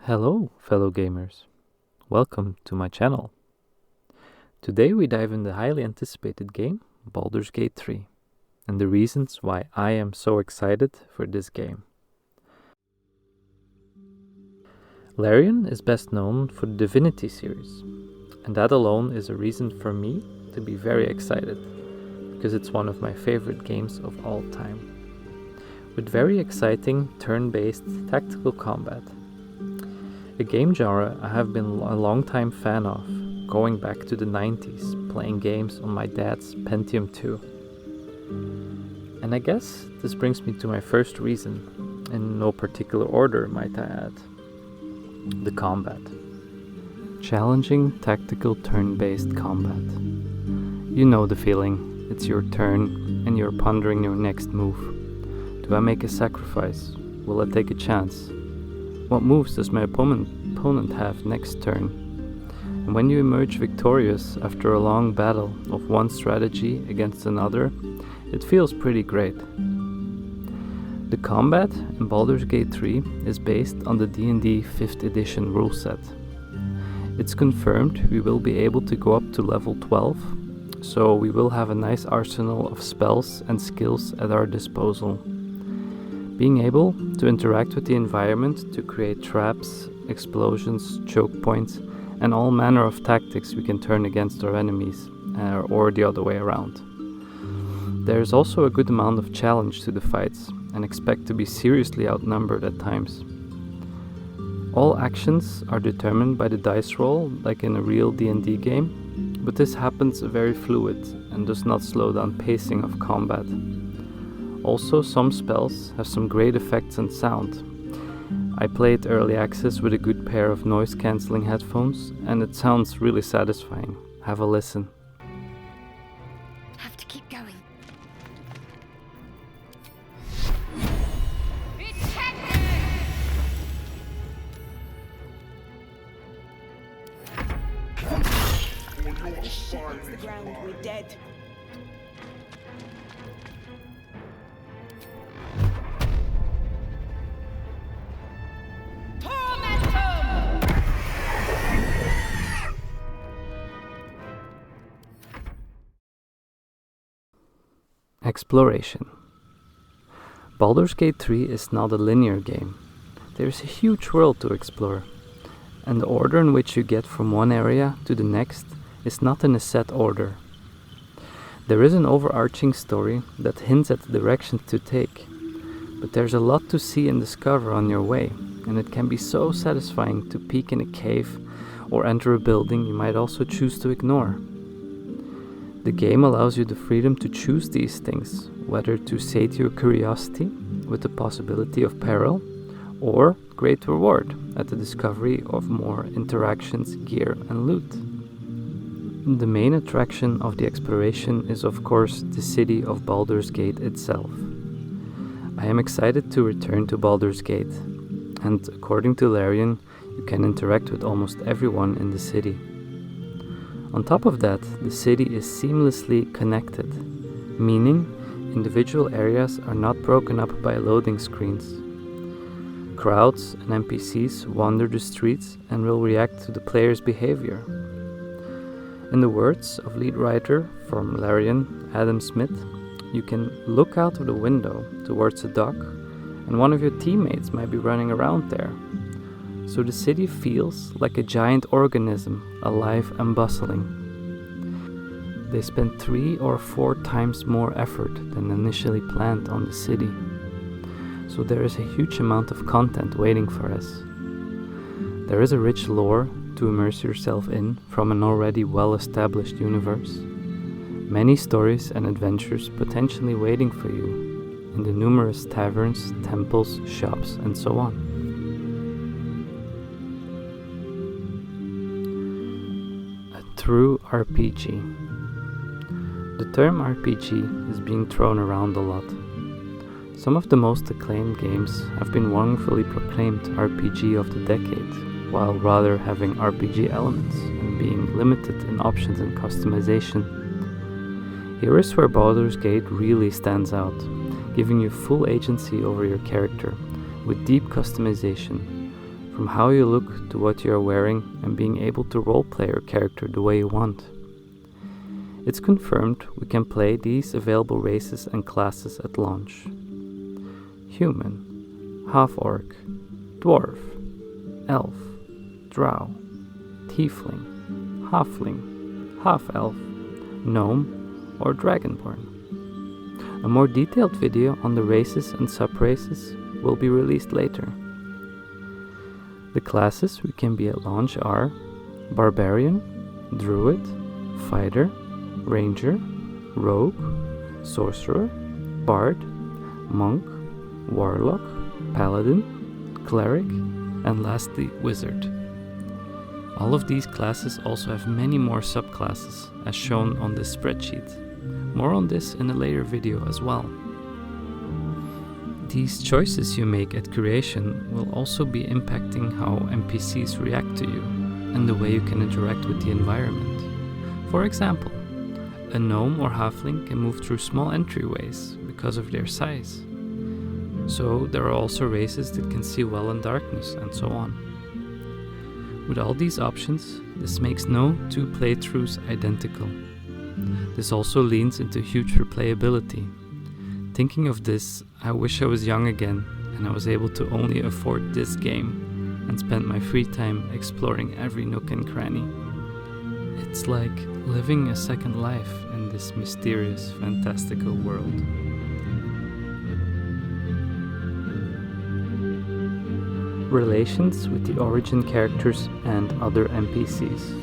Hello, fellow gamers. Welcome to my channel. Today we dive into the highly anticipated game, Baldur's Gate 3, and the reasons why I am so excited for this game. Larian is best known for the Divinity series, and that alone is a reason for me to be very excited, because it's one of my favorite games of all time. With very exciting turn-based tactical combat. A game genre I have been a long time fan of, going back to the 90s, playing games on my dad's Pentium 2. And I guess this brings me to my first reason, in no particular order might I add. The combat. Challenging tactical turn-based combat. You know the feeling, it's your turn and you're pondering your next move. Do I make a sacrifice? Will I take a chance? What moves does my opponent have next turn? And when you emerge victorious after a long battle of one strategy against another, it feels pretty great. The combat in Baldur's Gate 3 is based on the D&D 5th edition rule set. It's confirmed we will be able to go up to level 12, so we will have a nice arsenal of spells and skills at our disposal. Being able to interact with the environment to create traps, explosions, choke points, and all manner of tactics we can turn against our enemies, or the other way around. There is also a good amount of challenge to the fights, and expect to be seriously outnumbered at times. All actions are determined by the dice roll, like in a real D&D game, but this happens very fluid and does not slow down pacing of combat. Also, some spells have some great effects and sound. I played early access with a good pair of noise-cancelling headphones, and it sounds really satisfying. Have a listen. Have to keep going. If this shit hits the ground, we're dead. Exploration. Baldur's Gate 3 is not a linear game. There is a huge world to explore, and the order in which you get from one area to the next is not in a set order. There is an overarching story that hints at the directions to take, but there's a lot to see and discover on your way, and it can be so satisfying to peek in a cave or enter a building you might also choose to ignore. The game allows you the freedom to choose these things, whether to sate your curiosity with the possibility of peril, or great reward at the discovery of more interactions, gear and loot. The main attraction of the exploration is of course the city of Baldur's Gate itself. I am excited to return to Baldur's Gate, and according to Larian, you can interact with almost everyone in the city. On top of that, the city is seamlessly connected, meaning individual areas are not broken up by loading screens. Crowds and NPCs wander the streets and will react to the player's behavior. In the words of lead writer from Larian, Adam Smith, you can look out of the window towards a dock and one of your teammates might be running around there. So the city feels like a giant organism, alive and bustling. They spent 3 or 4 times more effort than initially planned on the city. So there is a huge amount of content waiting for us. There is a rich lore to immerse yourself in from an already well-established universe. Many stories and adventures potentially waiting for you in the numerous taverns, temples, shops, and so on. True RPG. The term RPG is being thrown around a lot. Some of the most acclaimed games have been wrongfully proclaimed RPG of the decade, while rather having RPG elements and being limited in options and customization. Here is where Baldur's Gate really stands out, giving you full agency over your character, with deep customization, from how you look to what you are wearing and being able to roleplay your character the way you want. It's confirmed we can play these available races and classes at launch. Human, half-orc, dwarf, elf, drow, tiefling, halfling, half-elf, gnome or dragonborn. A more detailed video on the races and sub-races will be released later. The classes we can be at launch are Barbarian, Druid, Fighter, Ranger, Rogue, Sorcerer, Bard, Monk, Warlock, Paladin, Cleric, and lastly Wizard. All of these classes also have many more subclasses as shown on this spreadsheet. More on this in a later video as well. These choices you make at creation will also be impacting how NPCs react to you and the way you can interact with the environment. For example, a gnome or halfling can move through small entryways because of their size. So there are also races that can see well in darkness and so on. With all these options, this makes no two playthroughs identical. This also leans into huge replayability. Thinking of this, I wish I was young again and I was able to only afford this game and spend my free time exploring every nook and cranny. It's like living a second life in this mysterious, fantastical world. Relations with the origin characters and other NPCs.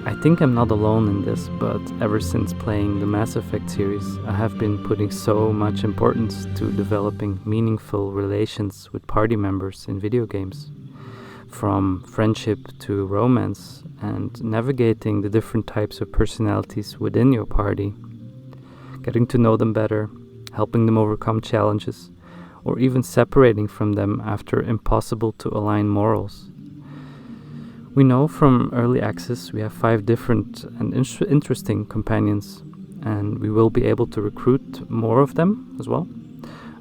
I think I'm not alone in this, but ever since playing the Mass Effect series, I have been putting so much importance to developing meaningful relations with party members in video games. From friendship to romance, and navigating the different types of personalities within your party, getting to know them better, helping them overcome challenges, or even separating from them after impossible to align morals. We know from early access we have 5 different and interesting companions, and we will be able to recruit more of them as well.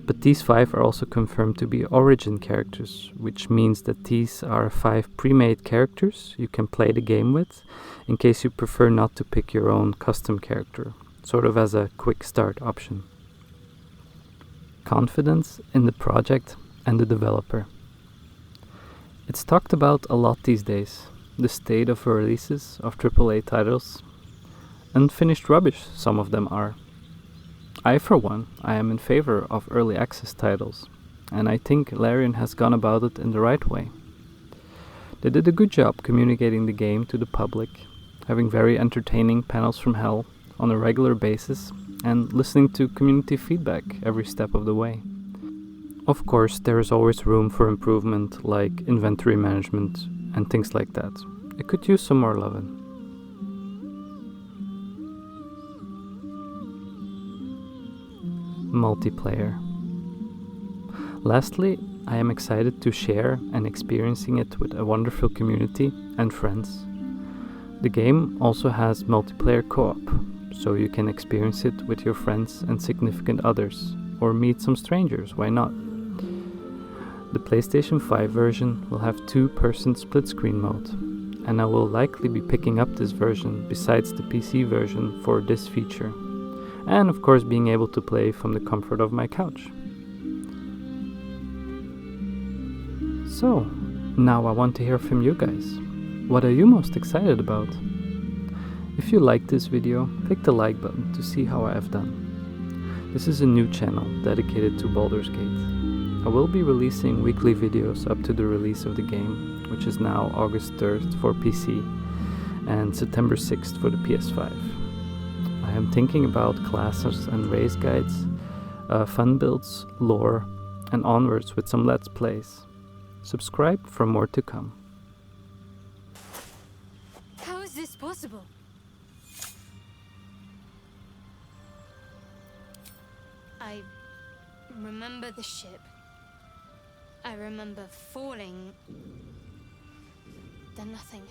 But these 5 are also confirmed to be origin characters, which means that these are 5 pre-made characters you can play the game with, in case you prefer not to pick your own custom character, sort of as a quick start option. Confidence in the project and the developer. It's talked about a lot these days, the state of releases of AAA titles. Unfinished rubbish some of them are. I for one, I am in favor of early access titles, and I think Larian has gone about it in the right way. They did a good job communicating the game to the public, having very entertaining panels from hell on a regular basis, and listening to community feedback every step of the way. Of course, there is always room for improvement, like inventory management and things like that. It could use some more loving. Multiplayer. Lastly, I am excited to share and experiencing it with a wonderful community and friends. The game also has multiplayer co-op, so you can experience it with your friends and significant others, or meet some strangers, why not? The PlayStation 5 version will have 2-person split screen mode, and I will likely be picking up this version besides the PC version for this feature, and of course being able to play from the comfort of my couch. So, now I want to hear from you guys. What are you most excited about? If you liked this video, click the like button to see how I have done. This is a new channel dedicated to Baldur's Gate. I will be releasing weekly videos up to the release of the game, which is now August 3rd for PC and September 6th for the PS5. I am thinking about classes and race guides, fun builds, lore, and onwards with some Let's Plays. Subscribe for more to come. How is this possible? I remember the ship. I remember falling. Then nothing.